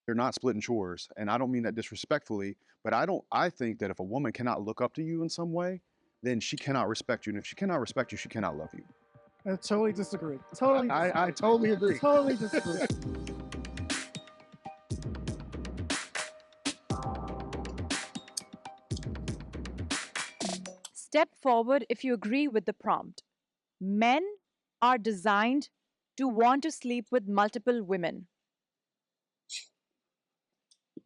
They're not splitting chores. And I don't mean that disrespectfully, but I think that if a woman cannot look up to you in some way, then she cannot respect you. And if she cannot respect you, she cannot love you. I totally disagree. Totally I disagree. totally agree. Totally disagree. Step forward if you agree with the prompt. Men are designed to want to sleep with multiple women.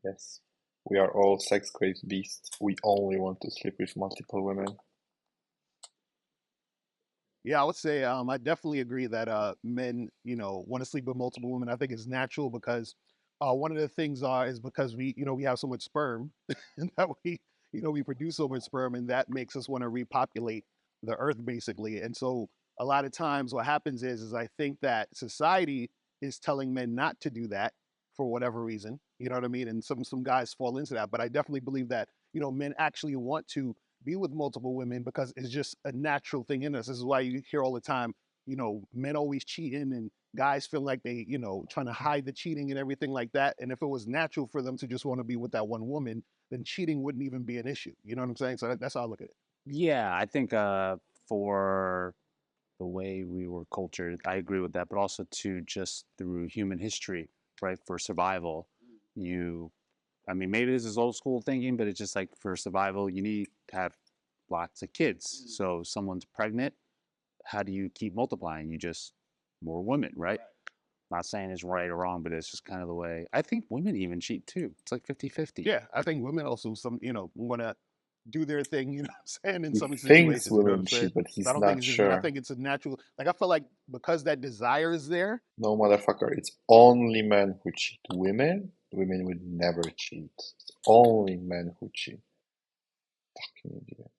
Yes. We are all sex-crazed beasts. We only want to sleep with multiple women. Yeah, I would say I definitely agree that men, want to sleep with multiple women. I think it's natural because one of the things is because we have so much sperm and that we produce so much sperm and that makes us want to repopulate the earth basically. And so a lot of times what happens is I think that society is telling men not to do that for whatever reason. You know what I mean? And some guys fall into that, but I definitely believe that men actually want to be with multiple women because it's just a natural thing in us. This is why you hear all the time, men always cheating and guys feel like they, trying to hide the cheating and everything like that. And if it was natural for them to just want to be with that one woman, then cheating wouldn't even be an issue. You know what I'm saying? So that's how I look at it. Yeah, I think for the way we were cultured, I agree with that, but also to just through human history, right? For survival, you, I mean, maybe this is old school thinking, but it's just like for survival, you need to have lots of kids. So someone's pregnant, how do you keep multiplying? You just more women, right? Not saying it's right or wrong, but it's just kind of the way. I think women even cheat too. It's like 50-50. Yeah, I think women also want to do their thing, what I'm saying, in He some thinks situations, you know what I'm women saying? cheat, but So I he's don't think not it's just men. I sure. think it's a natural, like I feel like because that desire is there. No, motherfucker, it's only men who cheat. Women would never cheat. It's only men who cheat. Fucking idiot.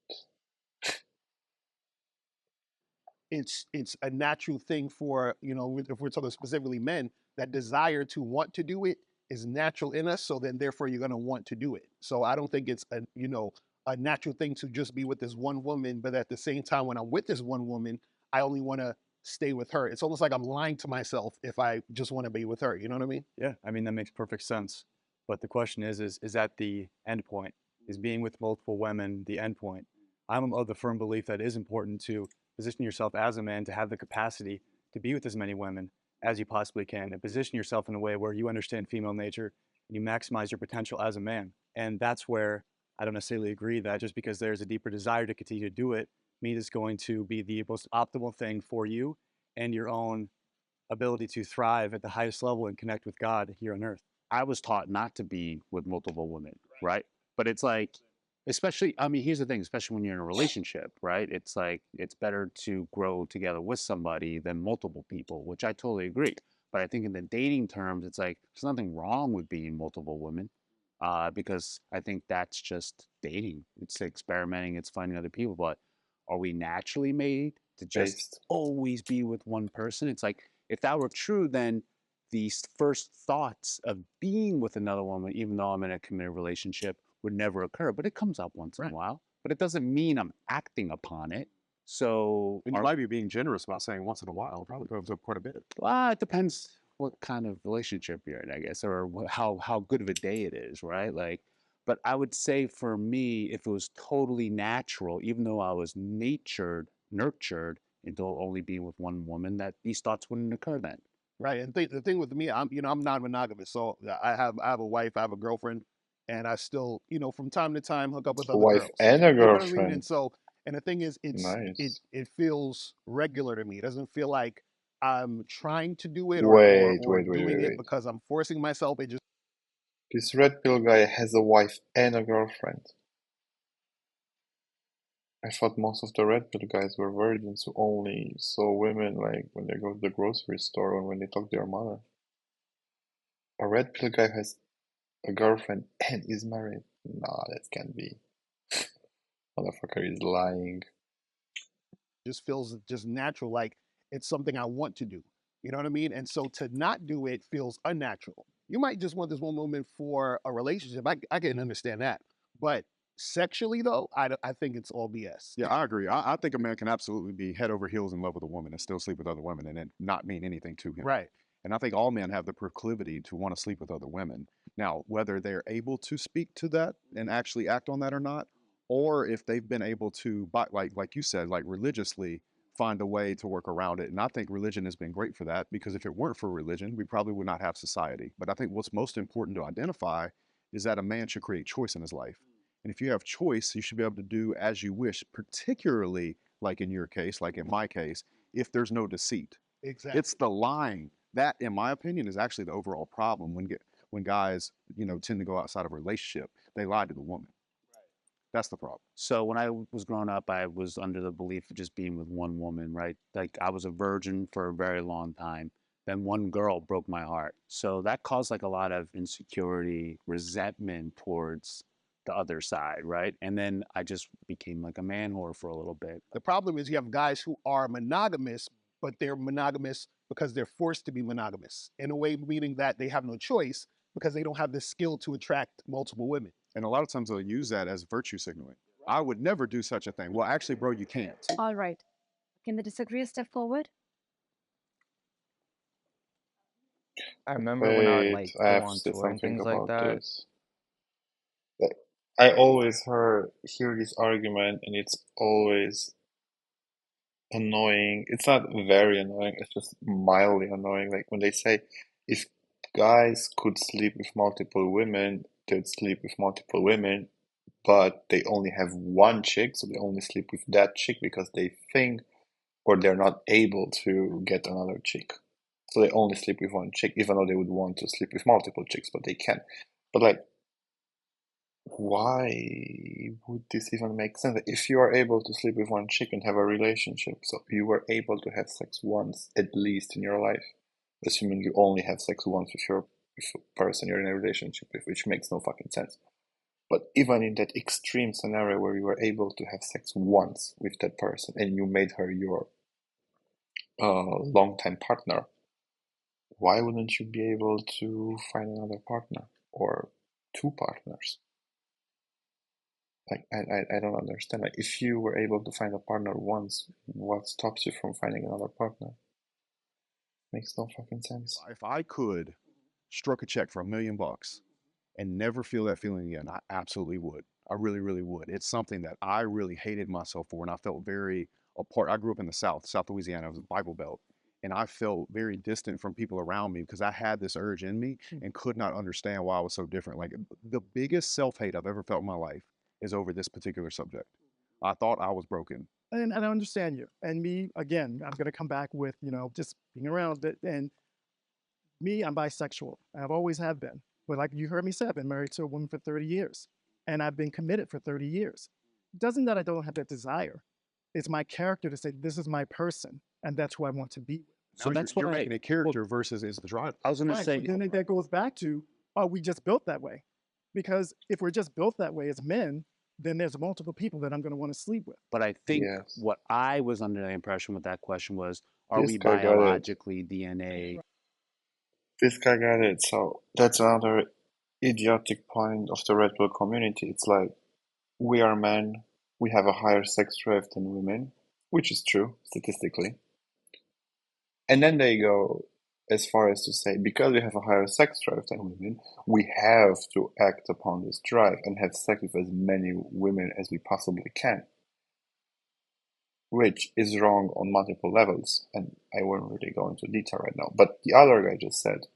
It's a natural thing for if we're talking specifically men, that desire to want to do it is natural in us, so then therefore you're going to want to do it. So I don't think it's a natural thing to just be with this one woman, but at the same time when I'm with this one woman I only want to stay with her. It's almost like I'm lying to myself if I just want to be with her, you know what I mean? Yeah, I mean that makes perfect sense. But the question is that the end point? Is being with multiple women the end point? I'm of the firm belief that it is important to position yourself as a man to have the capacity to be with as many women as you possibly can and position yourself in a way where you understand female nature and you maximize your potential as a man. And that's where I don't necessarily agree that just because there's a deeper desire to continue to do it means it's going to be the most optimal thing for you and your own ability to thrive at the highest level and connect with God here on earth. I was taught not to be with multiple women, right? But it's like, especially, I mean, here's the thing, especially when you're in a relationship, right? It's like, it's better to grow together with somebody than multiple people, which I totally agree. But I think in the dating terms, it's like, there's nothing wrong with being multiple women because I think that's just dating. It's experimenting, it's finding other people. But are we naturally made to just Based. always be with one person? It's like, if that were true, then these first thoughts of being with another woman, even though I'm in a committed relationship, would never occur. But it comes up once in a Right. while. But it doesn't mean I'm acting upon it. So, And you might be being generous about saying once in a while, probably goes up quite a bit. well, it depends what kind of relationship you're in, I guess, or how good of a day it is, right? Like, but I would say for me, if it was totally natural, even though I was nurtured into only being with one woman, that these thoughts wouldn't occur then. Right. And the thing with me, I'm non-monogamous. So I have a wife, I have a girlfriend, and I still, from time to time hook up with A other wife girls. and a You know what I mean? girlfriend. And the thing is, it Nice. it feels regular to me. It doesn't feel like I'm trying to do it or or Wait, or wait, wait, doing wait, it wait. because I'm forcing myself. It just This red pill guy has a wife and a girlfriend. I thought most of the red pill guys were virgins who only saw women like when they go to the grocery store or when they talk to their mother. A red pill guy has a girlfriend and is married. Nah, that can't be. Motherfucker is lying. feels just natural, like it's something I want to do. You know what I mean? And so to not do it feels unnatural. You might just want this one woman for a relationship. I can understand that. But sexually, though, I think it's all BS. Yeah, I agree. I think a man can absolutely be head over heels in love with a woman and still sleep with other women and it not mean anything to him. Right. And I think all men have the proclivity to want to sleep with other women. Now, whether they're able to speak to that and actually act on that or not, or if they've been able to, like you said, like religiously find a way to work around it. And I think religion has been great for that, because if it weren't for religion, we probably would not have society. But I think what's most important to identify is that a man should create choice in his life. And if you have choice, you should be able to do as you wish, particularly like in your case, like in my case, if there's no deceit. Exactly. It's the lying that, in my opinion, is actually the overall problem when guys, tend to go outside of a relationship. They lie to the woman. That's the problem. So when I was growing up, I was under the belief of just being with one woman, right? Like I was a virgin for a very long time. Then one girl broke my heart. So that caused like a lot of insecurity, resentment towards the other side, right? And then I just became like a man whore for a little bit. The problem is you have guys who are monogamous, but they're monogamous because they're forced to be monogamous. In a way, meaning that they have no choice because they don't have the skill to attract multiple women. And a lot of times they'll use that as virtue signaling. I would never do such a thing. Well, actually, bro, you can't. All right. Can the disagreeer step forward? I remember when I would Wait, like I go have to on say tour and something things like about that. this. Like, I always hear this argument, and it's always annoying. It's not very annoying, it's just mildly annoying. Like when they say, if guys could sleep with multiple women, they'd sleep with multiple women, but they only have one chick, so they only sleep with that chick because they think or they're not able to get another chick. So they only sleep with one chick, even though they would want to sleep with multiple chicks, but they can't. But like, why would this even make sense? If you are able to sleep with one chick and have a relationship, so you were able to have sex once at least in your life, assuming you only have sex once with a person you're in a relationship with, which makes no fucking sense. But even in that extreme scenario where you were able to have sex once with that person and you made her your long-time partner, why wouldn't you be able to find another partner or two partners? Like, I don't understand. Like, if you were able to find a partner once, what stops you from finding another partner? Makes no fucking sense. If I could stroke a check for $1 million and never feel that feeling again, I absolutely would. I really, really would. It's something that I really hated myself for, and I felt very apart. I grew up in the South Louisiana. It was a Bible Belt. And I felt very distant from people around me because I had this urge in me and could not understand why I was so different. Like the biggest self-hate I've ever felt in my life is over this particular subject. I thought I was broken. And I understand you. And me, again, I'm going to come back with, just being around it. And me, I'm bisexual. I've always have been. But like you heard me say, I've been married to a woman for 30 years. And I've been committed for 30 years. Doesn't that I don't have that desire. It's my character to say, this is my person. And that's who I want to be. So Now that's you're what making a character versus is the driver. I was going to Right. say. But then that goes back to, are we just built that way? Because if we're just built that way as men, then there's multiple people that I'm going to want to sleep with. But I think Yes. what I was under the impression with that question was, are This we guy got it. biologically DNA? This guy got it. So that's another idiotic point of the Red Pill community. It's like, we are men, we have a higher sex drive than women, which is true statistically. And then they go as far as to say, because we have a higher sex drive than women, we have to act upon this drive and have sex with as many women as we possibly can. Which is wrong on multiple levels, and I won't really go into detail right now. But the other guy just said,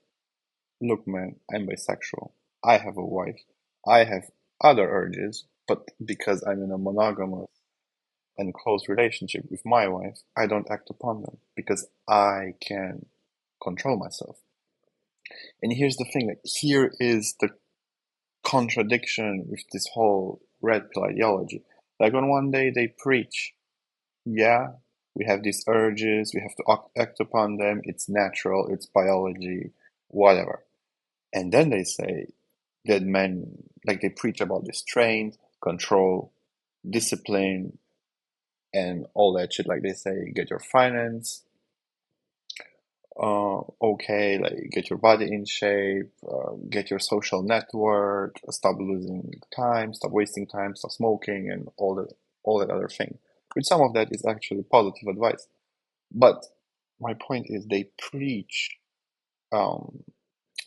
look man, I'm bisexual. I have a wife. I have other urges, but because I'm in a monogamous and close relationship with my wife, I don't act upon them because I can control myself. And here's the thing, like, here is the contradiction with this whole red pill ideology. Like on one day they preach, yeah, we have these urges, we have to act upon them, it's natural, it's biology, whatever. And then they say that men, like they preach about restraint, control, discipline, and all that shit. Like they say, get your finance, okay, like get your body in shape, get your social network, stop losing time, stop wasting time, stop smoking, and all that other thing. Which some of that is actually positive advice. But my point is they preach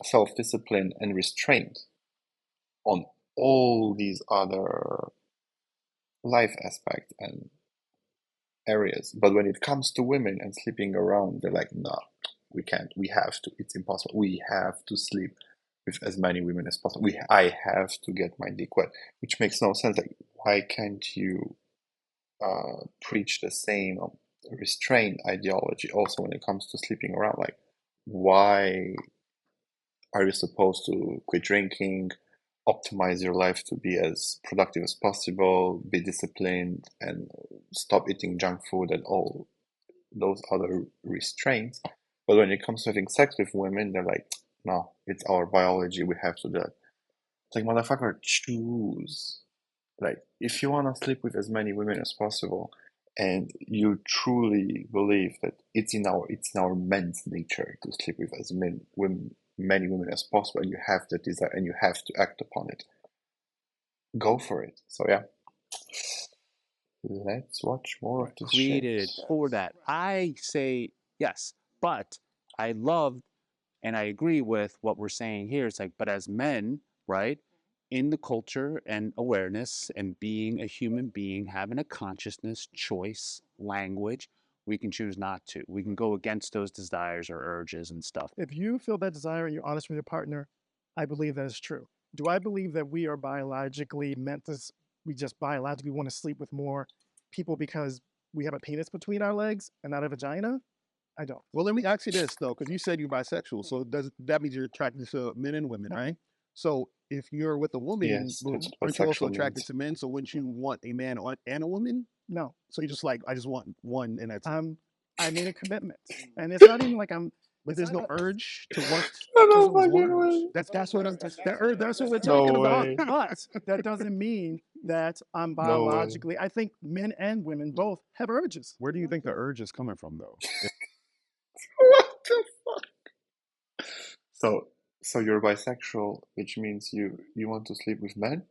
self-discipline and restraint on all these other life aspects and areas. But when it comes to women and sleeping around, they're like, no, we can't. We have to. It's impossible. We have to sleep with as many women as possible. I have to get my dick wet, which makes no sense. Like, why can't you preach the same restraint ideology also when it comes to sleeping around? Like, why are you supposed to quit drinking, optimize your life to be as productive as possible, be disciplined, and stop eating junk food and all those other restraints? But when it comes to having sex with women, they're like, no, it's our biology, we have to do it. It's like, motherfucker, choose. Like, if you want to sleep with as many women as possible, and you truly believe that it's in our men's nature to sleep with as many women as possible, and you have that desire and you have to act upon it, go for it. So yeah, let's watch more of this Created shit. for that. I say yes, but I love and I agree with what we're saying here. It's like, but as men, right, in the culture and awareness and being a human being, having a consciousness, choice, language, we can choose not to. We can go against those desires or urges and stuff. If you feel that desire and you're honest with your partner, I believe that is true. Do I believe that we are biologically meant to, we just biologically want to sleep with more people because we have a penis between our legs and not a vagina? I don't. Well, let me ask you this though, because you said you're bisexual, so does that means you're attracted to men and women, right? So if you're with a woman, Yes, that's what aren't you also bisexual attracted means. to men? So wouldn't you want a man and a woman? No. So you just like, I just want one, and that's it. I made a commitment, and it's not even like I'm. But there's no urge to want. There's No always fucking one. way. That's what I'm. That's what we're talking No about. way. But that doesn't mean that I'm No way. biologically. I think men and women both have urges. Where do you think the urge is coming from, though? What the fuck? So you're bisexual, which means you want to sleep with men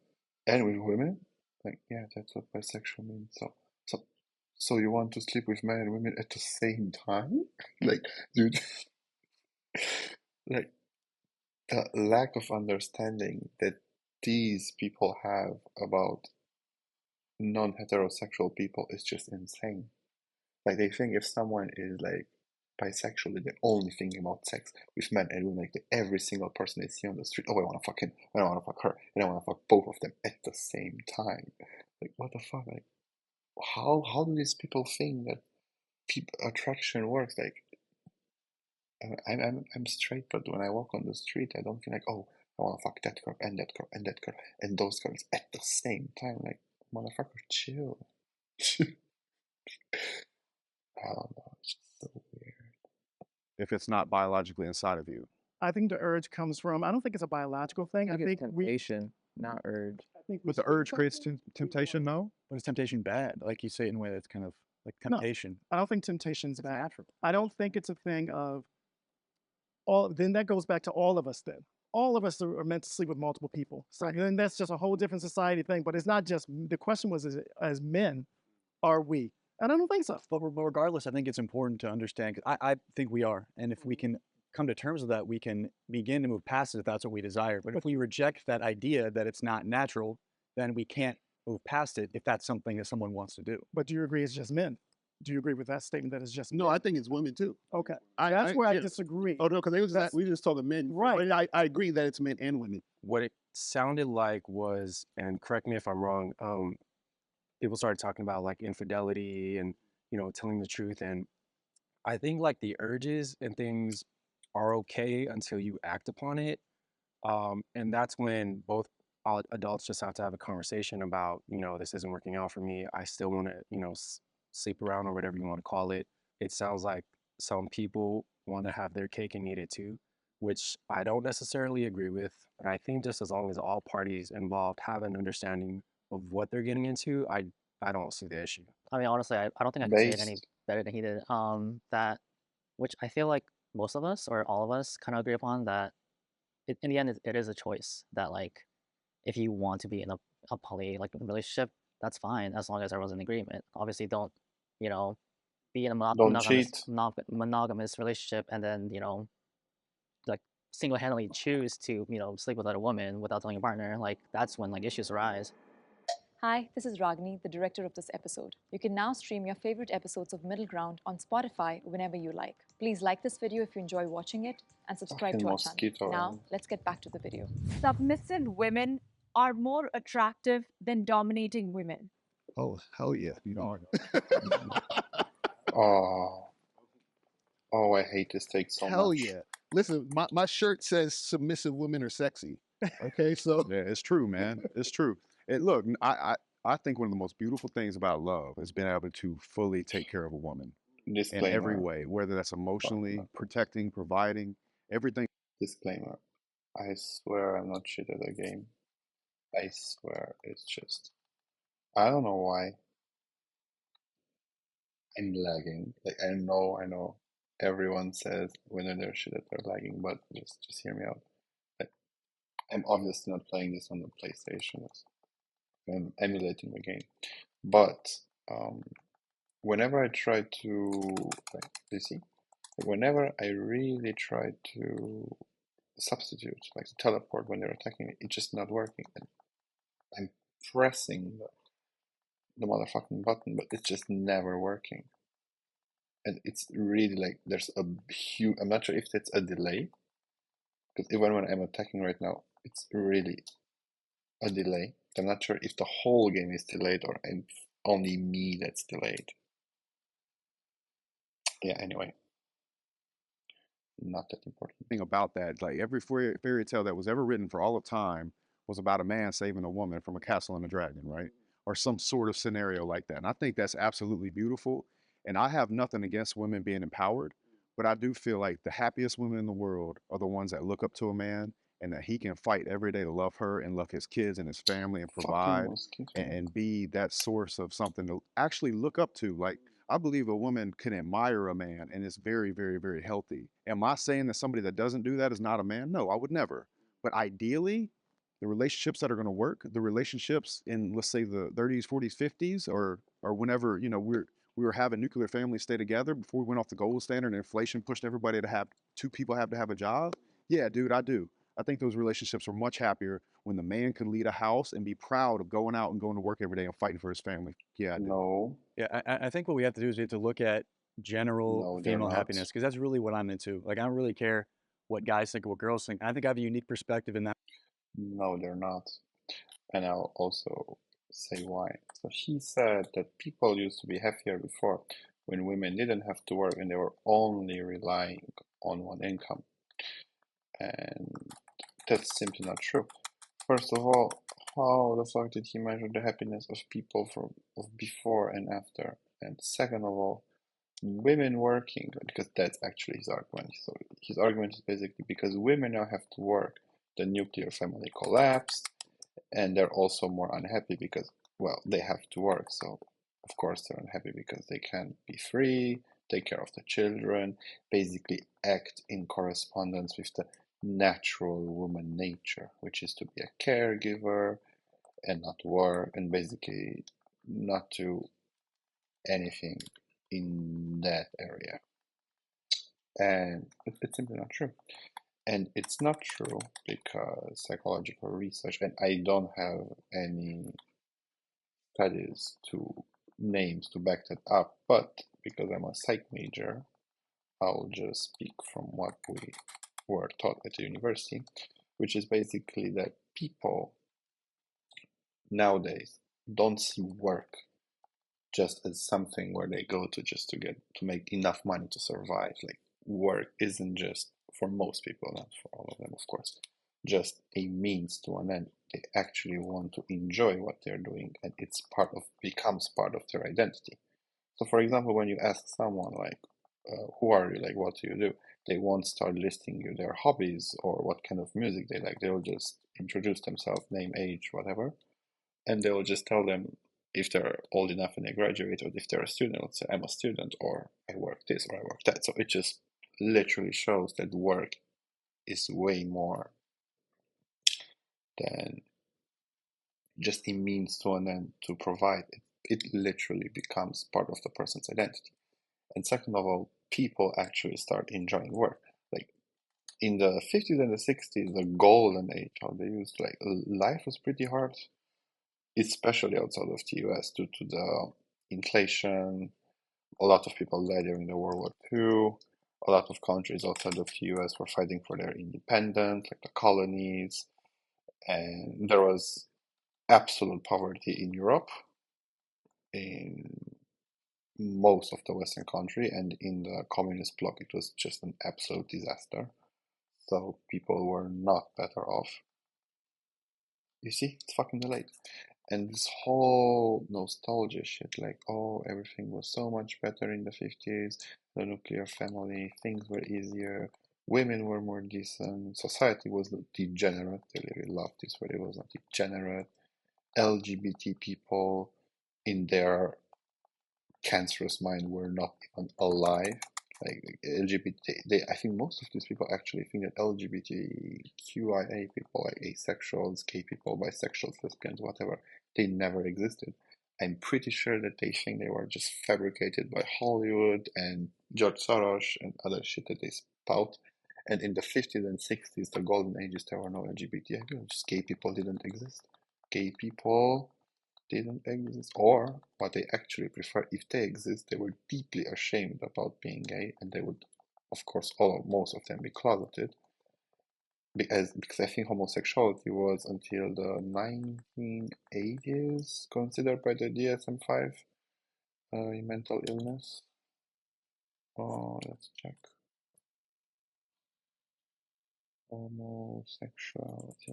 and with women? Like, yeah, that's what bisexual means. So so you want to sleep with men and women at the same time? Like, dude, like the lack of understanding that these people have about non-heterosexual people is just insane. Like, they think if someone is like bisexual, they're only thinking about sex with men and women. Like, every single person they see on the street, oh, I want to fuck him, and I want to fuck her, and I want to fuck both of them at the same time. Like, what the fuck? Like, how do these people think that attraction works? Like, I'm straight, but when I walk on the street, I don't feel like, oh, I want to fuck that girl and that girl and that girl and those girls at the same time. Like, motherfucker, chill. I don't know. It's just so weird. If it's not biologically inside of you. I think the urge comes from. I don't think it's a biological thing. I think we. temptation, not urge. I think But the urge creates temptation, no? But is temptation bad? Like you say it in a way that's kind of like No. temptation. I don't think temptation's bad. Natural. I don't think it's a thing of all. Then that goes back to all of us. Then all of us are meant to sleep with multiple people. So then that's just a whole different society thing. But it's not just. The question was, as men, are we? And I don't think so. But regardless, I think it's important to understand. 'Cause I think we are, and if we can come to terms with that, we can begin to move past it if that's what we desire. But if we reject that idea that it's not natural, then we can't move past it if that's something that someone wants to do. But do you agree it's just men? Do you agree with that statement that it's just No, men? I think it's women too. Okay. That's where I yeah. disagree. Oh no, because we just talking men, Right. But I agree that it's men and women. What it sounded like was, and correct me if I'm wrong, people started talking about like infidelity and telling the truth, and I think like the urges and things are okay until you act upon it, and that's when both adults just have to have a conversation about this isn't working out for me. I still want to sleep around or whatever you want to call it. It sounds like some people want to have their cake and eat it too, which I don't necessarily agree with. And I think just as long as all parties involved have an understanding of what they're getting into, I don't see the issue. I mean, honestly, I don't think I could say it any better than he did. That, which I feel like most of us or all of us kind of agree upon that. In the end, it is a choice. That like, if you want to be in a poly like relationship, that's fine as long as everyone's in agreement. Obviously, don't you know, be in a Don't cheat. monogamous relationship and then like single-handedly choose to, sleep with another woman without telling your partner, like that's when like issues arise. Hi, this is Ragini, the director of this episode. You can now stream your favorite episodes of Middle Ground on Spotify whenever you like. Please like this video if you enjoy watching it and subscribe Fucking to our channel. mosquito. Now, let's get back to the video. Submissive women are more attractive than dominating women. Oh, hell yeah. Oh, oh, I hate this take so Hell much. yeah. Listen, my shirt says submissive women are sexy. Okay, so Yeah, it's true, man. It's true. And look, I think one of the most beautiful things about love is being able to fully take care of a woman in every Disclaimer. way, whether that's emotionally, protecting, providing, everything. Disclaimer. I swear I'm not shit at a game. I swear it's just, I don't know why I'm lagging. Like I know. Everyone says when they're shit at they're lagging, but just hear me out. Like, I'm obviously not playing this on the PlayStation. I'm emulating the game, but whenever I try to, like, you see, whenever I really try to substitute, like teleport when they're attacking me, it's just not working. And I'm pressing the motherfucking button, but it's just never working. And it's really like there's a huge. I'm not sure if it's a delay, because even when I'm attacking right now, it's really a delay. I'm not sure if the whole game is delayed or only me that's delayed. Yeah, anyway. Not that important. Thing about that, like every fairy tale that was ever written for all of time was about a man saving a woman from a castle and a dragon, right? Or some sort of scenario like that. And I think that's absolutely beautiful. And I have nothing against women being empowered, but I do feel like the happiest women in the world are the ones that look up to a man and that he can fight every day to love her and love his kids and his family and provide and be that source of something to actually look up to. Like, I believe a woman can admire a man and it's very, very, very healthy. Am I saying that somebody that doesn't do that is not a man? No, I would never. But ideally, the relationships that are going to work, the relationships in, let's say, the 30s, 40s, 50s, or whenever, we were having nuclear families stay together before we went off the gold standard and inflation pushed everybody to have two people have to have a job. Yeah, dude, I do. I think those relationships were much happier when the man could lead a house and be proud of going out and going to work every day and fighting for his family. Yeah, I do. No. Yeah, I think what we have to do is we have to look at general No, they're female not. happiness, because that's really what I'm into. Like, I don't really care what guys think or what girls think. I think I have a unique perspective in that. No, they're not. And I'll also say why. So he said that people used to be happier before when women didn't have to work and they were only relying on one income. And that's simply not true. First of all, how the fuck did he measure the happiness of people of before and after? And second of all, women working, because that's actually his argument. So his argument is basically because women now have to work, the nuclear family collapsed, and they're also more unhappy because, well, they have to work. So of course they're unhappy because they can't be free, take care of the children, basically act in correspondence with the natural woman nature, which is to be a caregiver and not work, and basically not do anything in that area. And it's simply not true. And it's not true because psychological research, and I don't have any studies to names to back that up, but because I'm a psych major, I'll just speak from what we were taught at the university, which is basically that people nowadays don't see work just as something where they go to just to make enough money to survive. Like, work isn't just, for most people, not for all of them, of course, just a means to an end. They actually want to enjoy what they're doing, and it's becomes part of their identity. So, for example, when you ask someone like, "Who are you? Like, what do you do?" They won't start listing you their hobbies or what kind of music they like. They'll just introduce themselves, name, age, whatever, and they'll just tell them if they're old enough and they graduate, or if they're a student, let's say, "I'm a student," or "I work this," or "I work that." So it just literally shows that work is way more than just a means to an end to provide. It literally becomes part of the person's identity. And second of all, people actually start enjoying work. Like, in the 50s and the 60s, the golden age, how they used, like, life was pretty hard, especially outside of the US due to the inflation. A lot of people died during the World War II. A lot of countries outside of the US were fighting for their independence, like the colonies. And there was absolute poverty in Europe, in most of the Western country, and in the communist bloc, it was just an absolute disaster. So people were not better off. You see, it's fucking delayed. And this whole nostalgia shit, like, oh, everything was so much better in the 50s, the nuclear family, things were easier, women were more decent, society was not degenerate. They really loved this word, it was not degenerate. LGBT people in their cancerous mind were not even alive. Like LGBT, I think most of these people actually think that LGBTQIA people, like asexuals, gay people, bisexuals, lesbians, whatever, they never existed. I'm pretty sure that they think they were just fabricated by Hollywood and George Soros and other shit that they spout. And in the 50s and 60s, the golden ages, there were no LGBTI people, just gay people didn't exist. Gay people didn't exist, or what they actually prefer, if they exist, they were deeply ashamed about being gay, and they would, of course, most of them be closeted, because I think homosexuality was until the 1980s considered by the DSM-5 mental illness. Oh, let's check. Homosexuality.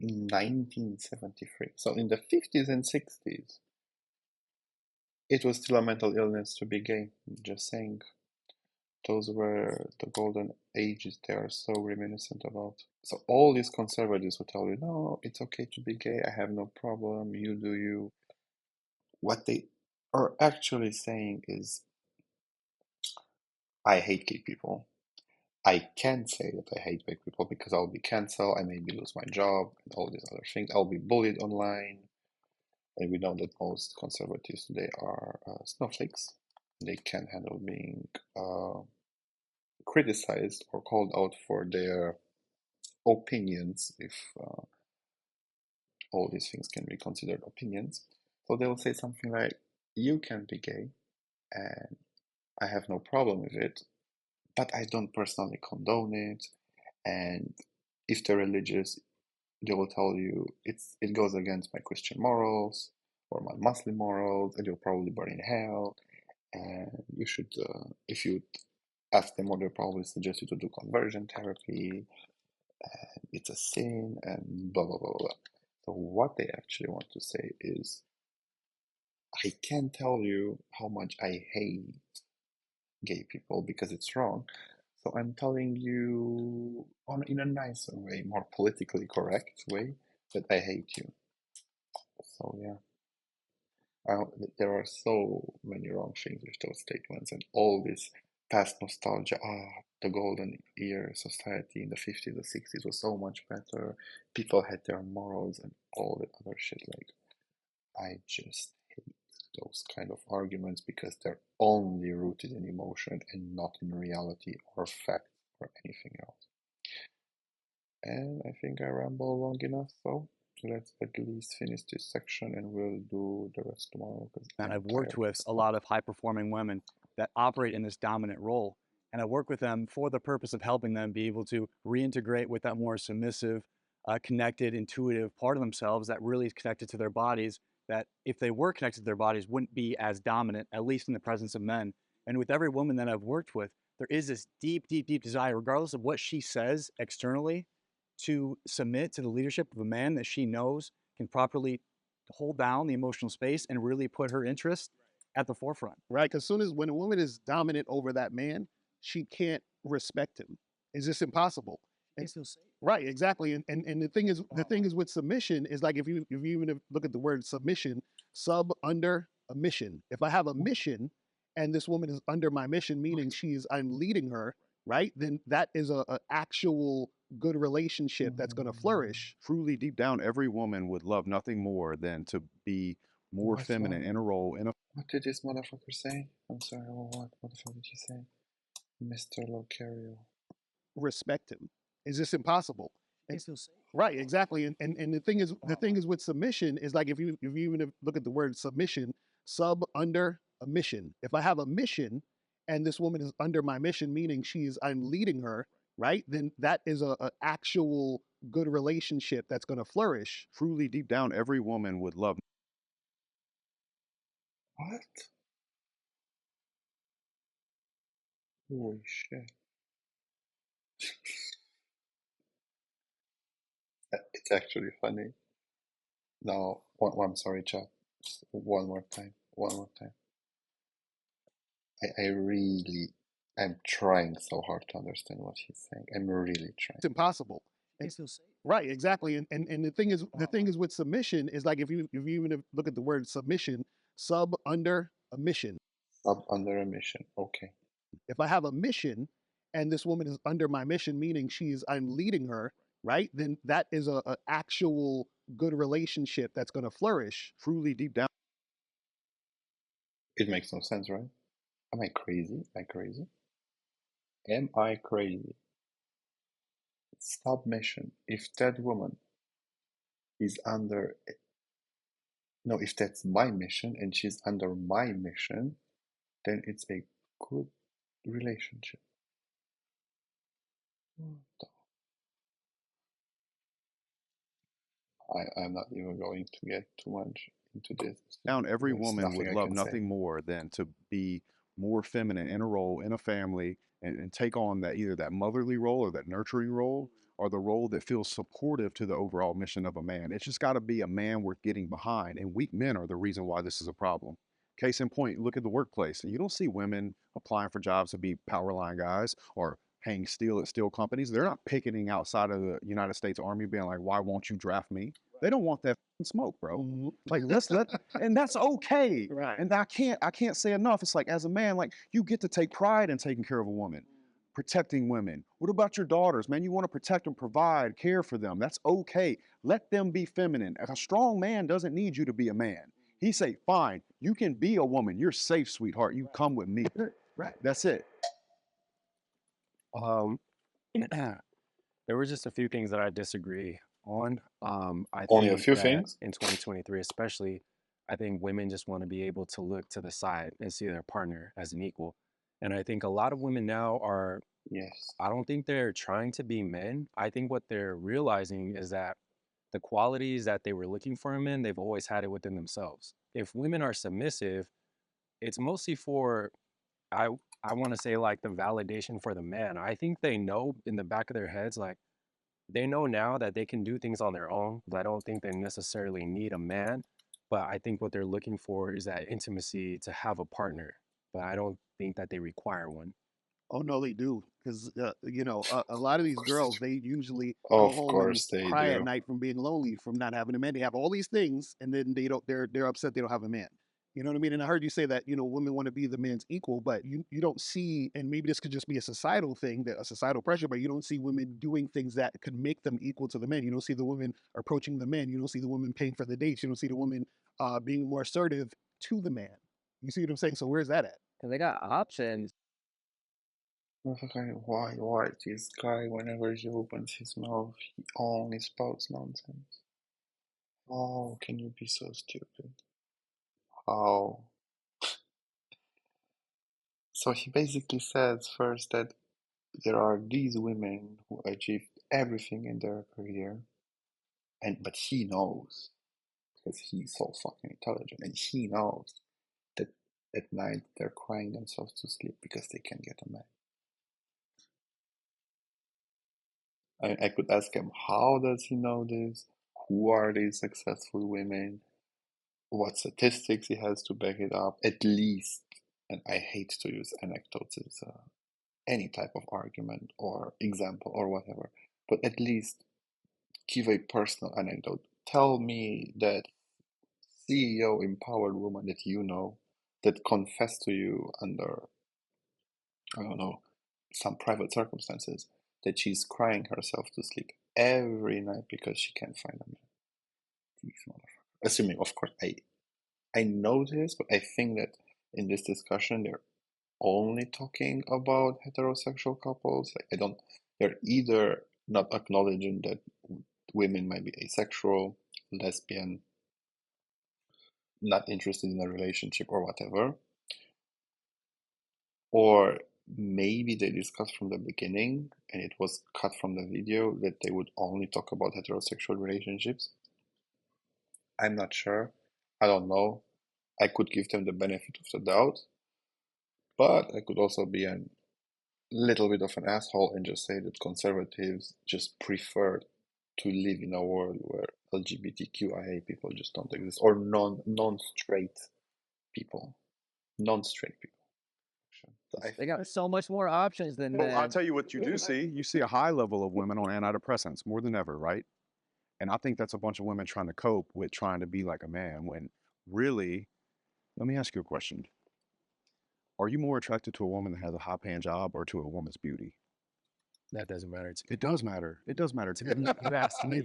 1973. So in the 50s and 60s, it was still a mental illness to be gay. Just saying. Those were the golden ages they are so reminiscent about. So all these conservatives will tell you, no, it's okay to be gay, I have no problem, you do you. What they are actually saying is, I hate gay people. I can't say that I hate gay people because I'll be cancelled, I maybe lose my job, and all these other things. I'll be bullied online. And we know that most conservatives today are snowflakes. They can't handle being criticized or called out for their opinions, if all these things can be considered opinions. So they will say something like, you can be gay, and I have no problem with it, but I don't personally condone it. And if they're religious, they will tell you it goes against my Christian morals or my Muslim morals, and you'll probably burn in hell. And you should, if you ask them, or they'll probably suggest you to do conversion therapy, and it's a sin, and blah blah blah blah. So what they actually want to say is, I can't tell you how much I hate gay people because it's wrong. So I'm telling you in a nicer way, more politically correct way, that I hate you. So yeah. There are so many wrong things with those statements, and all this past nostalgia. The golden era society in the 50s, the 60s was so much better. People had their morals and all that other shit. Like, I just hate those kind of arguments because they're only rooted in emotion and not in reality or fact or anything else. And I think I ramble long enough, so let's at least finish this section and we'll do the rest tomorrow. And I'm I've worked tired with as a fuck. lot of high performing women that operate in this dominant role. And I work with them for the purpose of helping them be able to reintegrate with that more submissive, connected, intuitive part of themselves that really is connected to their bodies, that if they were connected to their bodies wouldn't be as dominant, at least in the presence of men. And with every woman that I've worked with, there is this deep, deep, deep desire, regardless of what she says externally, to submit to the leadership of a man that she knows can properly hold down the emotional space and really put her interest at the forefront. Right? Because soon as when a woman is dominant over that man, she can't respect him. It's just impossible. Right, exactly. And the thing is with submission is like if you even look at the word submission, sub under a mission. If I have a mission and this woman is under my mission, meaning I'm leading her, right? Then that is a actual good relationship that's going to flourish. Truly, deep down, every woman would love nothing more than to be more What's feminine wrong? in a role in a What did this motherfucker say? I'm sorry, what the fuck did he say? Mr. Locario. Respect him. Is this impossible? And, right, exactly. And the thing is with submission is like if you even look at the word submission, sub under a mission. If I have a mission and this woman is under my mission, meaning I'm leading her, right? Then that is a actual good relationship that's going to flourish. truly, deep down, every woman would love. What? Holy shit. It's actually funny. No, I'm sorry, chat. One more time. One more time. I really am trying so hard to understand what he's saying. I'm really trying. It's impossible. And, right, exactly. And the thing is with submission is like if you even look at the word submission, sub under a mission. Up under a mission. Okay. If I have a mission and this woman is under my mission, meaning I'm leading her, right? Then that is a actual good relationship that's going to flourish. Truly, deep down. It makes no sense, right? Am I crazy? Am I crazy? Am I crazy? Submission. If that woman is under, no, if that's my mission and she's under my mission, then it's a good relationship. I'm not even going to get too much into this. Down, every There's woman would nothing I love can say. nothing more than to be more feminine in a role in a family and take on that either that motherly role or that nurturing role or the role that feels supportive to the overall mission of a man. It's just got to be a man worth getting behind. And weak men are the reason why this is a problem. Case in point, look at the workplace. You don't see women applying for jobs to be power line guys or hang steel at steel companies. They're not picketing outside of the United States Army being like, why won't you draft me? They don't want that smoke, bro. Like and that's okay. Right. And I can't say enough. It's like as a man, like you get to take pride in taking care of a woman, protecting women. What about your daughters, man? You want to protect them, provide, care for them. That's okay. Let them be feminine. A strong man doesn't need you to be a man. He say, fine, you can be a woman. You're safe, sweetheart. You come with me. Right. That's it. There were just a few things that I disagree on. I Only a think few that things? in 2023, especially, I think women just want to be able to look to the side and see their partner as an equal. And I think a lot of women now are, Yes. I don't think they're trying to be men. I think what they're realizing is that the qualities that they were looking for in men, they've always had it within themselves. If women are submissive, it's mostly for I I want to say like the validation for the man. I think they know in the back of their heads like they know now that they can do things on their own. But I don't think they necessarily need a man. But I think what they're looking for is that intimacy to have a partner. But I don't think that they require one. Oh no, they do, because a lot of these girls they usually go Of home and course they cry at do. night from being lonely, from not having a man. They have all these things, and then they're upset they don't have a man. You know what I mean? And I heard you say that women want to be the man's equal, but you don't see, and maybe this could just be a societal thing, that a societal pressure, but you don't see women doing things that could make them equal to the men. You don't see the women approaching the men. You don't see the women paying for the dates. You don't see the women being more assertive to the man. You see what I'm saying? So where's that at? Because they got options. Motherfucker, why this guy, whenever he opens his mouth, he only spouts nonsense? How can you be so stupid? How? So he basically says first that there are these women who achieved everything in their career, but he knows, because he's so fucking intelligent, and he knows that at night they're crying themselves to sleep because they can't get a man. I could ask him, how does he know this? Who are these successful women? What statistics he has to back it up? At least, and I hate to use anecdotes as any type of argument or example or whatever, but at least give a personal anecdote. Tell me that CEO empowered woman that you know that confessed to you under, I don't know, some private circumstances that she's crying herself to sleep every night because she can't find a man. These motherfuckers. Assuming, of course, I know this, but I think that in this discussion they're only talking about heterosexual couples. Like, they're either not acknowledging that women might be asexual, lesbian, not interested in a relationship or whatever, or maybe they discussed from the beginning and it was cut from the video that they would only talk about heterosexual relationships. I'm not sure. I don't know. I could give them the benefit of the doubt, but I could also be a little bit of an asshole and just say that conservatives just prefer to live in a world where LGBTQIA people just don't exist, or non-straight people. Non-straight people. They got so much more options than Well, I'll men. tell you what you do see. You see a high level of women on antidepressants more than ever, right? And I think that's a bunch of women trying to cope with trying to be like a man when really, let me ask you a question. Are you more attracted to a woman that has a high paying job or to a woman's beauty? That doesn't matter to me. It does matter. It does matter to me. You asked me.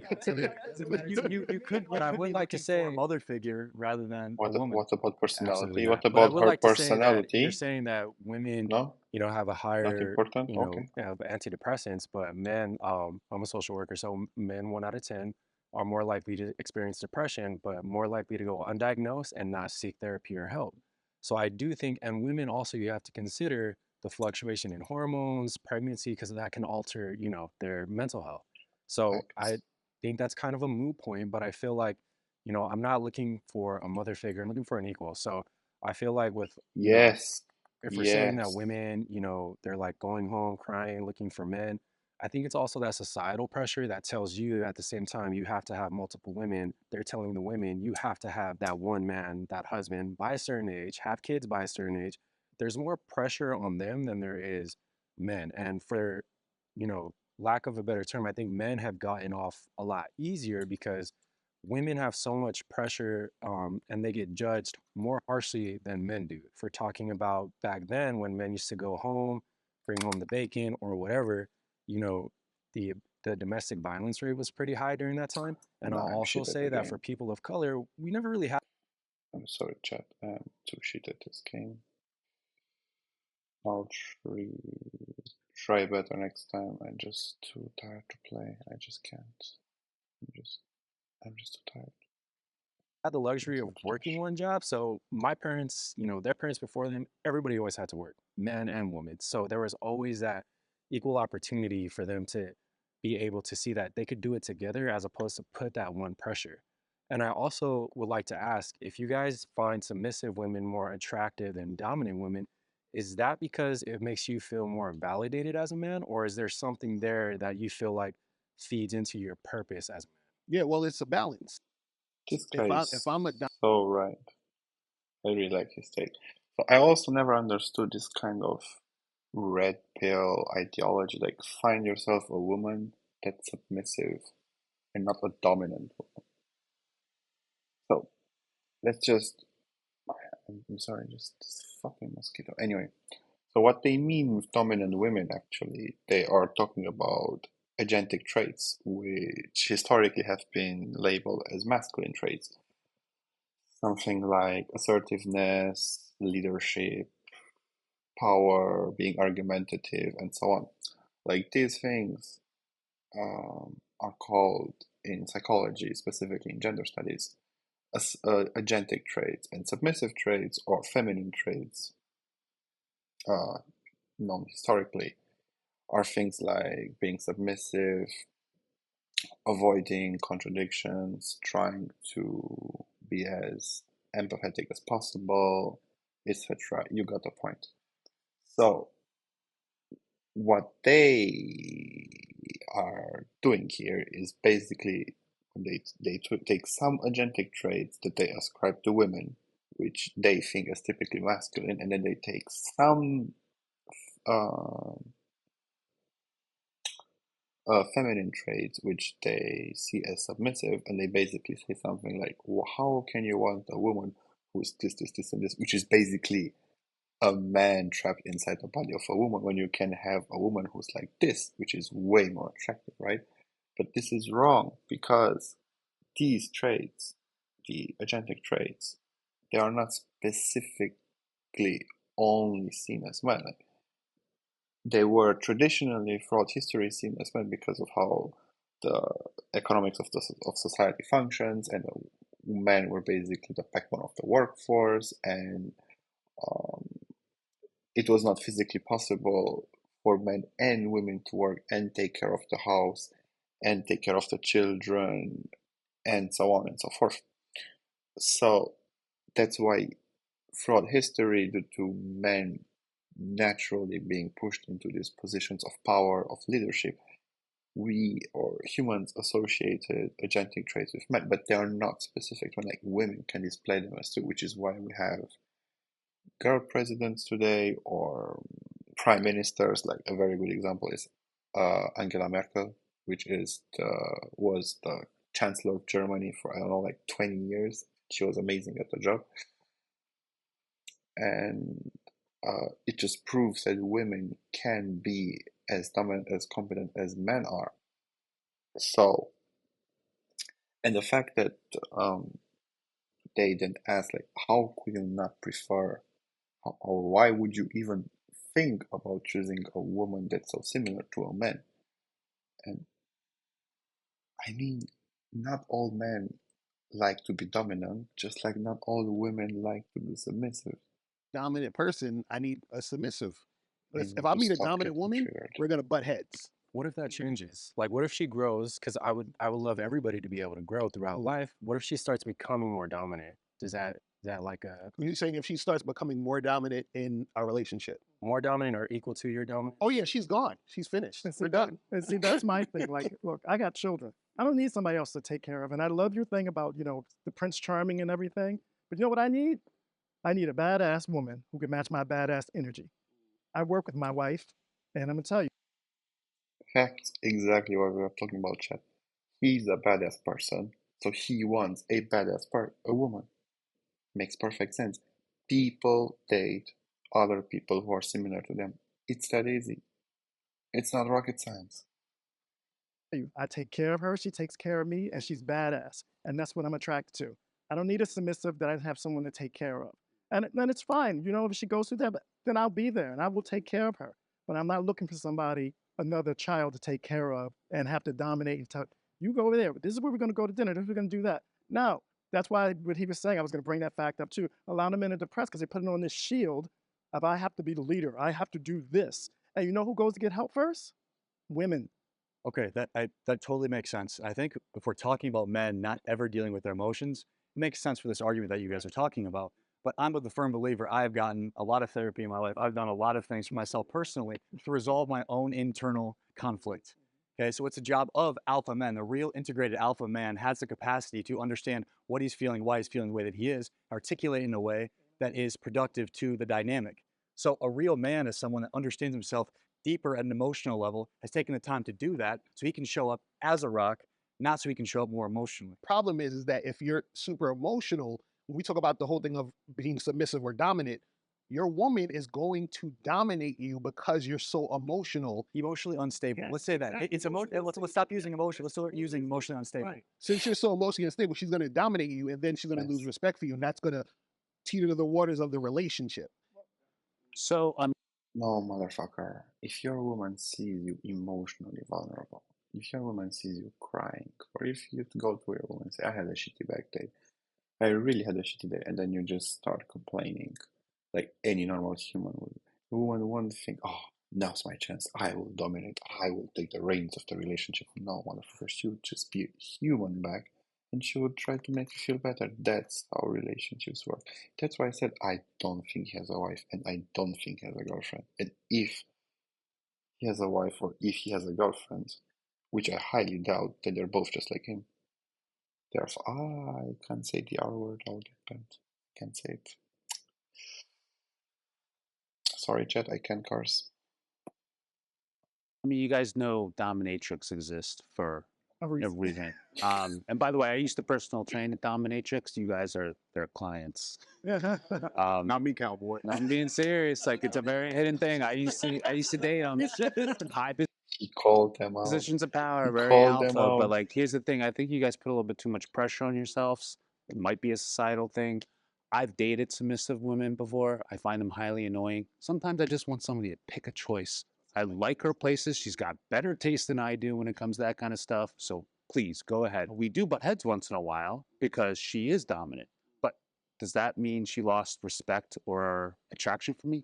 You could, But I would like to say a mother figure rather than What, a woman. what about personality? absolutely What not. But I about would her like to say that you're personality? saying that women, No? have a Not higher, important? Okay. have antidepressants, but men, I'm a social worker, so men 1 out of 10 are more likely to experience depression, but more likely to go undiagnosed and not seek therapy or help. So I do think, and women also, you have to consider the fluctuation in hormones, pregnancy, because that can alter, their mental health. So I Facts. think that's kind of a moot point, but I feel like, I'm not looking for a mother figure. I'm looking for an equal. So I feel like with, Yes. if we're saying that Yes. women, they're like going home crying, looking for men, I think it's also that societal pressure that tells you at the same time you have to have multiple women. They're telling the women you have to have that one man, that husband by a certain age, have kids by a certain age. There's more pressure on them than there is men. And for, lack of a better term, I think men have gotten off a lot easier because women have so much pressure, and they get judged more harshly than men do for talking about back then when men used to go home, bring home the bacon or whatever, you know, the the domestic violence rate was pretty high during that time. And I'll Nah, I'm also shit at say the that for game. people of color, we never really had. I'm sorry, chat. I'm too shit at this game. I'll try better next time. I'm just too tired to play. I just can't. I'm just too tired. Had the luxury of working one job. So my parents, their parents before them, everybody always had to work, men and women. So there was always that equal opportunity for them to be able to see that they could do it together as opposed to put that one pressure. And I also would like to ask if you guys find submissive women more attractive than dominant women, is that because it makes you feel more validated as a man, or is there something there that you feel like feeds into your purpose as a Yeah, well, it's a balance. This If guy I is if I'm a so right. I really like his take. So I also never understood this kind of red pill ideology. Like, find yourself a woman that's submissive and not a dominant woman. So let's just. I'm sorry, just this fucking mosquito. Anyway, so what they mean with dominant women, actually, they are talking about agentic traits, which historically have been labeled as masculine traits. Something like assertiveness, leadership, power, being argumentative, and so on. Like, these things are called in psychology, specifically in gender studies, as agentic traits, and submissive traits or feminine traits, known historically, are things like being submissive, avoiding contradictions, trying to be as empathetic as possible, etc. You got the point. So, what they are doing here is basically they take some agentic traits that they ascribe to women, which they think is typically masculine, and then they take some feminine traits which they see as submissive, and they basically say something like, well, how can you want a woman who's this, and this, which is basically a man trapped inside the body of a woman, when you can have a woman who's like this, which is way more attractive, right? But this is wrong, because these traits, the agentic traits, they are not specifically only seen as men. Like, they were traditionally throughout history seen as men because of how the economics of society functions, and men were basically the backbone of the workforce, and um, it was not physically possible for men and women to work and take care of the house and take care of the children and so on and so forth. So that's why throughout history, due to men naturally being pushed into these positions of power, of leadership, we or humans associated agentic traits with men, but they are not specific to men. Like, women can display them as too, which is why we have girl presidents today, or prime ministers. Like, a very good example is Angela Merkel, which was the chancellor of Germany for, I don't know, like 20 years. She was amazing at the job, and it just proves that women can be as dominant, as competent as men are. So, and the fact that they then ask, like, how could you not prefer, or why would you even think about choosing a woman that's so similar to a man? And I mean, not all men like to be dominant, just like not all women like to be submissive. Dominant person, I need a submissive. And If I you meet a stop dominant getting woman, triggered. we're gonna butt heads. What if that changes? Like, what if she grows? Because I would love everybody to be able to grow throughout life. What if she starts becoming more dominant? Is that like a You're saying if she starts becoming more dominant in our relationship? more dominant or equal to your dominant? Oh yeah, she's gone. She's finished. And see, We're done. and see, that's my thing. Like, look, I got children. I don't need somebody else to take care of. And I love your thing about, the Prince Charming and everything. But you know what I need? I need a badass woman who can match my badass energy. I work with my wife, and I'm gonna tell you. That's exactly what we were talking about, Chad. He's a badass person, so he wants a woman. Makes perfect sense. People date other people who are similar to them. It's that easy. It's not rocket science. I take care of her, she takes care of me, and she's badass. And that's what I'm attracted to. I don't need a submissive that I have someone to take care of. And then it's fine. If she goes through that, then I'll be there and I will take care of her. But I'm not looking for somebody, another child to take care of and have to dominate and tell, you go over there. This is where we're going to go to dinner. This is where we're going to do that. No, that's why what he was saying, I was going to bring that fact up too. A lot of men are depressed because they put it on this shield of, I have to be the leader. I have to do this. And you know who goes to get help first? Women. Okay, that totally makes sense. I think if we're talking about men not ever dealing with their emotions, it makes sense for this argument that you guys are talking about. But I'm a the firm believer. I have gotten a lot of therapy in my life. I've done a lot of things for myself personally to resolve my own internal conflict. Okay, so it's a job of alpha men. The real integrated alpha man has the capacity to understand what he's feeling, why he's feeling the way that he is, articulate in a way that is productive to the dynamic. So a real man is someone that understands himself deeper at an emotional level, has taken the time to do that so he can show up as a rock, not so he can show up more emotionally. Problem is that if you're super emotional, when we talk about the whole thing of being submissive or dominant, your woman is going to dominate you because you're so emotional. Emotionally unstable. Let's say that. It's let's stop using emotion. Let's start using emotionally unstable. Right. Since you're so emotionally unstable, she's going to dominate you, and then she's going to lose respect for you, and that's going to teeter the waters of the relationship. So No, motherfucker. If your woman sees you emotionally vulnerable, if your woman sees you crying, or if you go to your woman and say, I had a shitty back day, I really had a shitty day, and then you just start complaining like any normal human would. The woman won't think, oh, now's my chance. I will dominate. I will take the reins of the relationship. No, motherfucker. She would just be a human back, and she would try to make you feel better. That's how relationships work. That's why I said I don't think he has a wife, and I don't think he has a girlfriend. And if he has a wife, or if he has a girlfriend, which I highly doubt, that they're both just like him. Therefore, I can't say the R word. I'll get banned. Can't say it. Sorry, chat. I can't curse. I mean, you guys know dominatrix exists for A a reason. reason. And by the way, I used to personal train at dominatrix. You guys are their clients. Not me, cowboy. No, I'm being serious. Like it's a very hidden thing. I used to date high He called them out. positions of power, He very called them alpha. But out. like, here's the thing. I think you guys put a little bit too much pressure on yourselves. It might be a societal thing. I've dated submissive women before. I find them highly annoying. Sometimes I just want somebody to pick a choice. I like her places. She's got better taste than I do when it comes to that kind of stuff. So please go ahead. We do butt heads once in a while because she is dominant. But does that mean she lost respect or attraction for me?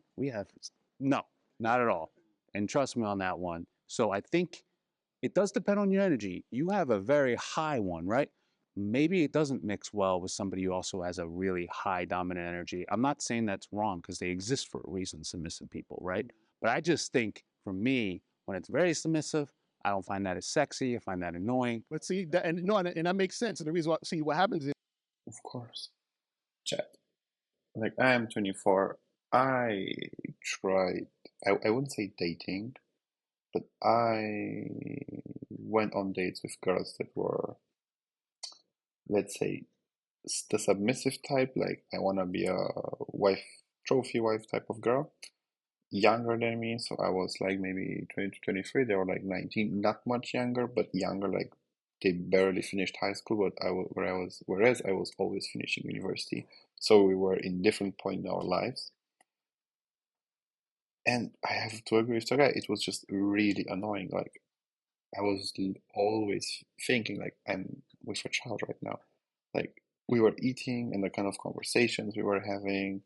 No, not at all. And trust me on that one. So I think it does depend on your energy. You have a very high one, right? Maybe it doesn't mix well with somebody who also has a really high dominant energy. I'm not saying that's wrong because they exist for a reason, submissive people, right? But I just think for me, when it's very submissive, I don't find that as sexy. I find that annoying. But see, and that makes sense. And the reason why, see, what happens is, Of course. Chat. Like, I am 24. I tried, I wouldn't say dating, but I went on dates with girls that were, let's say, the submissive type. Like, I want to be a wife, trophy wife type of girl, younger than me. So I was like maybe 20 to 23. They were like 19, not much younger, but younger. Like, they barely finished high school, but whereas I was always finishing university. So we were in different point in our lives. And I have to agree with the guy, it was just really annoying. Like, I was always thinking, like, I'm with a child right now. Like, we were eating and the kind of conversations we were having,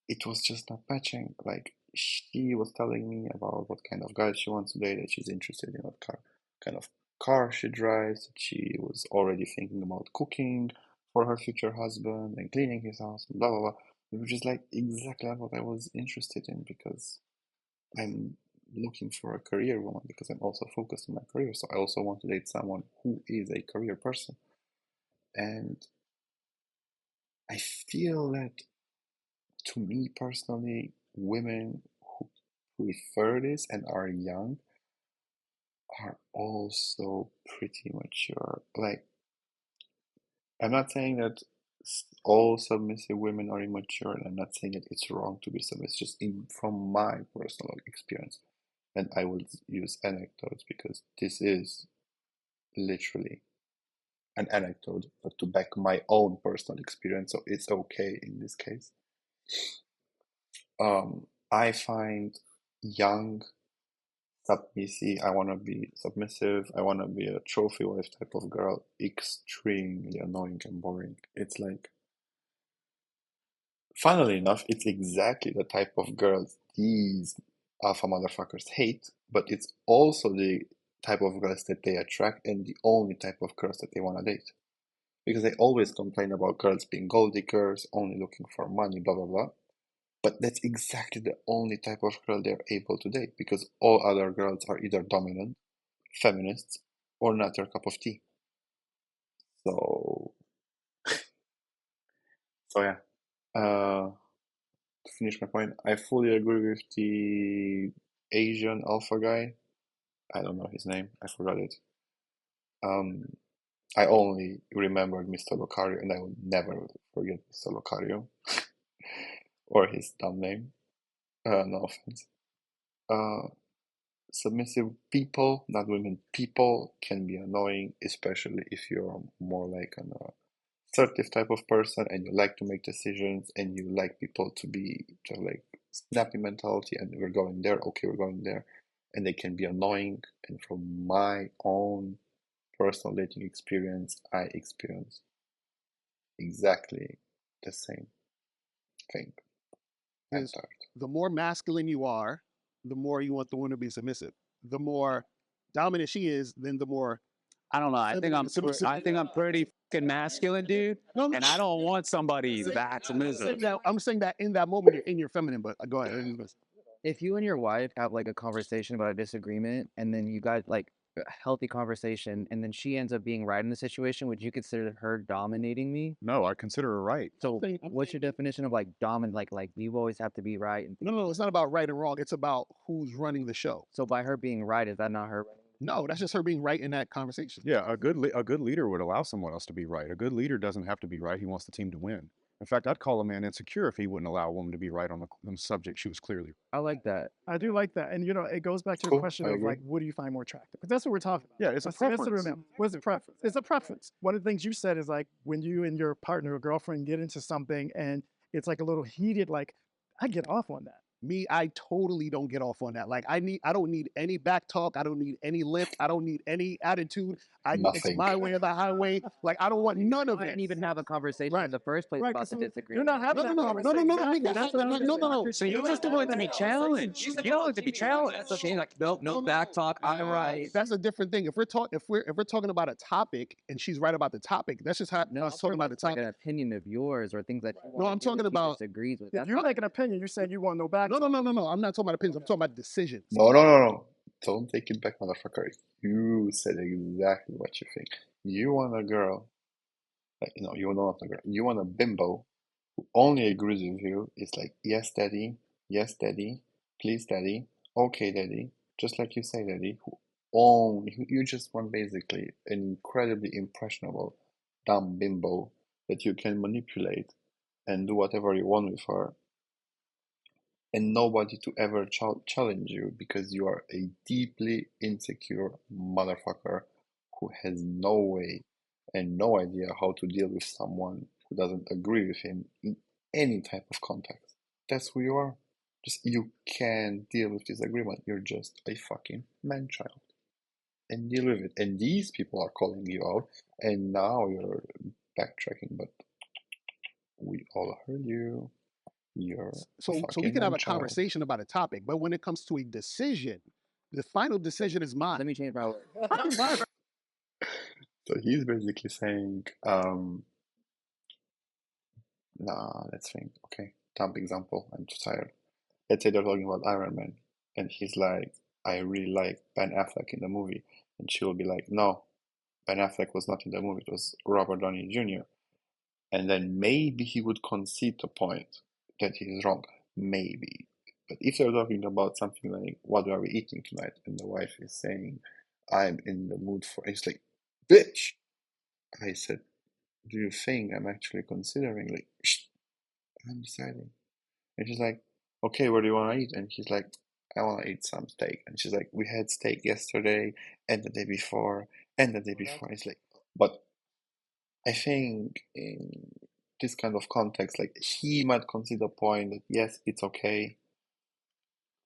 it was just not matching. Like, she was telling me about what kind of guy she wants to date, that she's interested in what kind of car she drives, that she was already thinking about cooking for her future husband and cleaning his house, and blah blah blah. It was just like exactly what I was interested in because I'm looking for a career woman because I'm also focused on my career. So I also want to date someone who is a career person. And I feel that to me personally, women who prefer this and are young are also pretty mature. Like, I'm not saying that all submissive women are immature, and I'm not saying that it's wrong to be submissive, just from my personal experience. And I will use anecdotes because this is literally an anecdote, but to back my own personal experience, so it's okay in this case. I find young submissive, I want to be submissive, I want to be a trophy wife type of girl, extremely annoying and boring. It's like, funnily enough, it's exactly the type of girls these alpha motherfuckers hate, but it's also the type of girls that they attract and the only type of girls that they want to date. Because they always complain about girls being gold diggers, only looking for money, blah blah blah. But that's exactly the only type of girl they're able to date because all other girls are either dominant, feminists, or not their cup of tea. So, so yeah. To finish my point, I fully agree with the Asian alpha guy. I don't know his name. I forgot it. I only remembered Mr. Locario, and I will never forget Mr. Locario or his dumb name. No offense. Uh, Submissive people, not women, people can be annoying, especially if you're more like an assertive type of person and you like to make decisions and you like people to have like snappy mentality and we're going there, okay, we're going there, and they can be annoying. And from my own personal dating experience, I experienced exactly the same thing. I'm is tired. the more masculine you are, the more you want the woman to be submissive. The more dominant she is, then the more I don't know. I think I'm pretty fucking masculine, dude. No, And I don't want somebody that submissive. I'm saying that in that moment you're in your feminine, but go ahead. If you and your wife have like a conversation about a disagreement and then you guys like a healthy conversation, and then she ends up being right in the situation, would you consider her dominating me? No, I consider her right. So what's your definition of like dominant? Like you always have to be right. And No, it's not about right and wrong. It's about who's running the show. so by her being right, is that not her? No, that's just her being right in that conversation. Yeah, a good leader would allow someone else to be right. A good leader doesn't have to be right. He wants the team to win. In fact, I'd call a man insecure if he wouldn't allow a woman to be right on the subject she was clearly. I like that. I do like that. And, it goes back to your Cool, question I of agree. like, what do you find more attractive? Because that's what we're talking about. Yeah, it's a That's the preference. remember. What's a preference? It's a preference. One of the things you said is like when you and your partner or girlfriend get into something and it's like a little heated, like I get off on that. Me, I totally don't get off on that. Like I don't need any back talk. I don't need any lip. I don't need any attitude. It's Nothing. my way or the highway. Like I don't want none of I it. didn't even have a conversation in the first place Right, about the 'cause disagreement. you're not having that conversation. Exactly. That's what I'm saying. So you just want to be challenged. You want to be challenged. That's okay. Like no back talk. I'm right. That's a different thing. If we're talking about a topic and she's right about the topic, that's just how us talking about the like topic. an opinion of yours or things that you No, I'm talking about. disagrees with. If you're making an opinion, you're saying you want no back. No. I'm not talking about opinions. I'm talking about decisions. No. Don't take it back, motherfucker. You said exactly what you think. You want a girl, you don't want a girl. You want a bimbo who only agrees with you. It's like, yes, daddy, please, daddy, okay, daddy, just like you say, daddy. You just want basically an incredibly impressionable, dumb bimbo that you can manipulate and do whatever you want with her, and nobody to ever challenge you because you are a deeply insecure motherfucker who has no way and no idea how to deal with someone who doesn't agree with him in any type of context. That's who you are. Just you can't deal with disagreement. You're just a fucking man-child. And deal with it. And these people are calling you out, and now you're backtracking, but we all heard you. You're So we can have a conversation about a topic, but when it comes to a decision, the final decision is mine. Let me change my word. So he's basically saying, let's think. Okay, dumb example. I'm too tired. Let's say they're talking about Iron Man, and he's like, I really like Ben Affleck in the movie. And she will be like, no, Ben Affleck was not in the movie. It was Robert Downey Jr. And then maybe he would concede the point that he's wrong. Maybe. But if they're talking about something like, what are we eating tonight? And the wife is saying, I'm in the mood for... It's like, bitch! I said, do you think I'm actually considering? Like, shh, I'm deciding. And she's like, okay, what do you want to eat? And he's like, I want to eat some steak. And she's like, we had steak yesterday and the day before and the day before. It's like, but I think in this kind of context, like he might concede the point that yes, it's okay.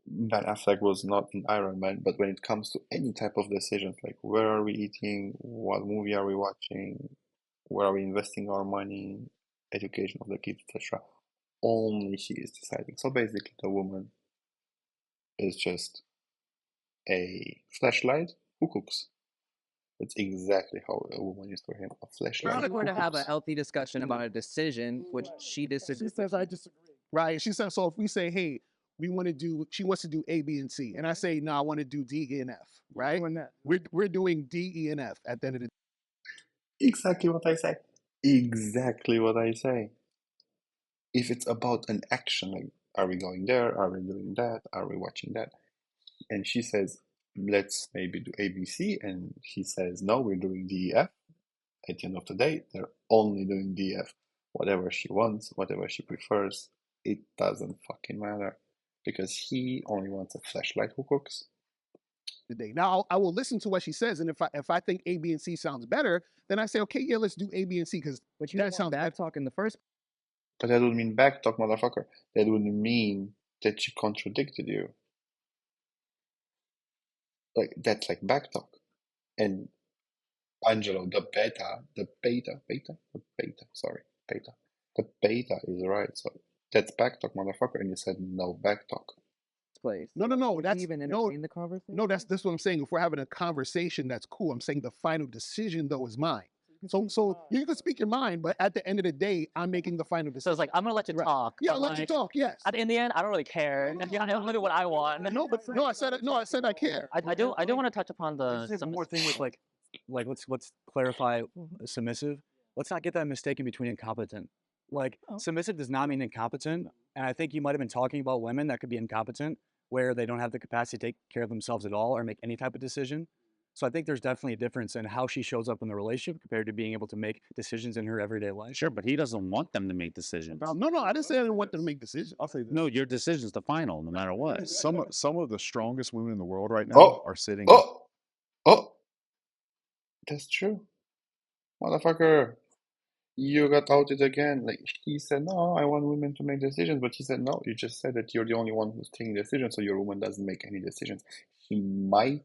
Ben Affleck was not in Iron Man, but when it comes to any type of decisions, like where are we eating, what movie are we watching, where are we investing our money, education of the kids, etc., only he is deciding. So basically, the woman is just a flashlight who cooks. That's exactly how a woman is for him, a flashlight. We're to have a healthy discussion about a decision which she disagrees. She says I disagree. Right. She says, so if we say, hey, she wants to do A, B, and C. And I say, no, I want to do D, E, and F. Right? We're doing D, E, and F at the end of the day. Exactly what I say. Exactly what I say. If it's about an action, like, are we going there? Are we doing that? Are we watching that? And she says, let's maybe do ABC. And he says, no, we're doing DEF. At the end of the day, they're only doing DEF. Whatever she wants, whatever she prefers, it doesn't fucking matter. Because he only wants a flashlight who cooks. Today. Now I will listen to what she says, and if I think A, B, and C sounds better, then I say, okay, yeah, let's do A, B, and C because that sounds back talk in the first. But that would mean back talk, motherfucker. That would mean that she contradicted you. Like that's like back talk. And Angelo, the beta is right. So that's back talk, motherfucker. And you said no back talk. Place. No. That's even entertain the conversation. No, that's what I'm saying. If we're having a conversation, that's cool. I'm saying the final decision though is mine. So you can speak your mind, but at the end of the day, I'm making the final decision. So it's like, I'm gonna let you talk. Yeah, but, let you like, talk. Yes. in the end, I don't really care. I'm gonna do what I want. No, but no, I said I care. I do want to touch upon Let's the say one more thing with like let's clarify Mm-hmm. submissive. Let's not get that mistaken between incompetent. Like Oh. submissive does not mean incompetent, and I think you might have been talking about women that could be incompetent, where they don't have the capacity to take care of themselves at all or make any type of decision. So I think there's definitely a difference in how she shows up in the relationship compared to being able to make decisions in her everyday life. Sure, but he doesn't want them to make decisions. No, I didn't say I didn't want them to make decisions. I'll say this. No, your decision's the final, no matter what. Some of the strongest women in the world right now Oh, are sitting. oh, that's true, motherfucker. You got outed again. Like he said, no, I want women to make decisions, but he said, no, you just said that you're the only one who's taking decisions, so your woman doesn't make any decisions. He might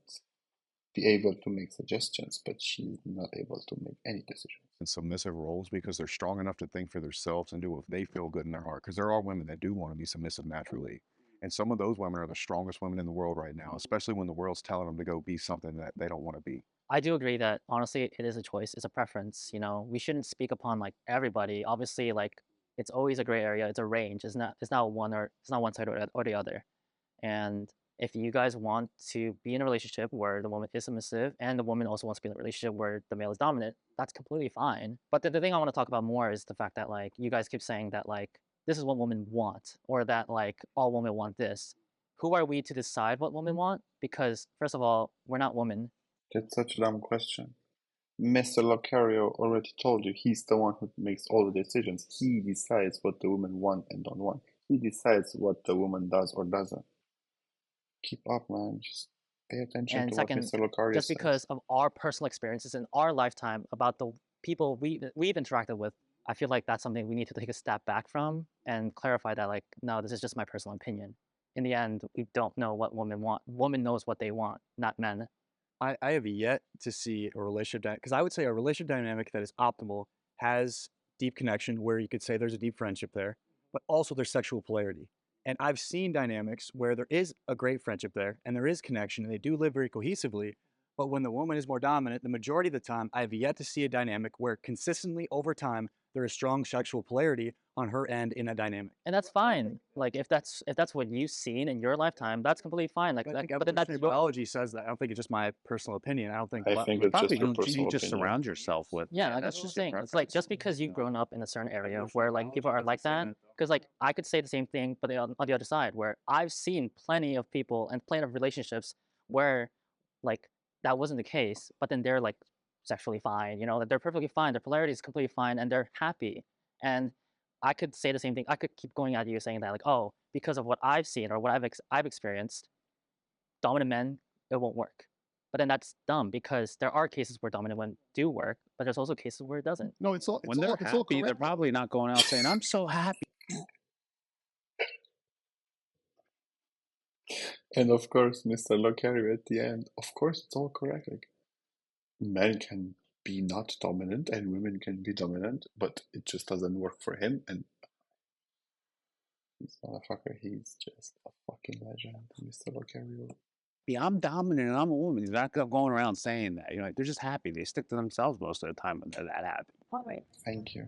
be able to make suggestions, but she's not able to make any decisions. In submissive roles because they're strong enough to think for themselves and do what they feel good in their heart. Because there are women that do want to be submissive naturally. And some of those women are the strongest women in the world right now, especially when the world's telling them to go be something that they don't want to be. I do agree that honestly it is a choice, it's a preference. You know, we shouldn't speak upon like everybody. Obviously, like it's always a gray area. It's a range. It's not one side or the other. And if you guys want to be in a relationship where the woman is submissive and the woman also wants to be in a relationship where the male is dominant, that's completely fine. But the thing I want to talk about more is the fact that like you guys keep saying that like this is what women want or that like all women want this. Who are we to decide what women want? Because first of all, we're not women. That's such a dumb question. Mr. Locario already told you he's the one who makes all the decisions. He decides what the women want and don't want. He decides what the woman does or doesn't. Keep up, man. Just pay attention And to second, what Mr. Locario just says. because of our personal experiences in our lifetime about the people we've interacted with, I feel like that's something we need to take a step back from and clarify that like, no, this is just my personal opinion. In the end, we don't know what women want. Woman knows what they want, not men. I have yet to see a relationship because I would say a relationship dynamic that is optimal has deep connection where you could say there's a deep friendship there, but also there's sexual polarity. And I've seen dynamics where there is a great friendship there and there is connection and they do live very cohesively. But when the woman is more dominant, the majority of the time, I have yet to see a dynamic where consistently over time there is strong sexual polarity on her end in a dynamic. And that's fine. Like if that's what you've seen in your lifetime, that's completely fine. Like I think but then that's biology says that. I don't think it's just my personal opinion. I don't think. I think it's Probably just your don't you personal just opinion. surround yourself with. yeah, like, that's just saying. It's like just because you've grown up in a certain area where like people are like that, because like I could say the same thing, but on the other side, where I've seen plenty of people and plenty of relationships where like that wasn't the case, but then they're like sexually fine, you know, that they're perfectly fine, their polarity is completely fine, and they're happy. And I could say the same thing. I could keep going at you saying that like, oh, because of what I've seen or what I've experienced, dominant men, it won't work. But then that's dumb because there are cases where dominant men do work, but there's also cases where it doesn't. No, it's all When they're happy, they're probably not going out saying, "I'm so happy." And of course, Mr. Locario at the end, of course, it's all correct. Like, men can be not dominant and women can be dominant, but it just doesn't work for him. And this motherfucker, he's just a fucking legend, Mr. Locario. I'm dominant and I'm a woman. He's not going around saying that. You know, they're just happy. They stick to themselves most of the time when they're that happy. All right. Thank you.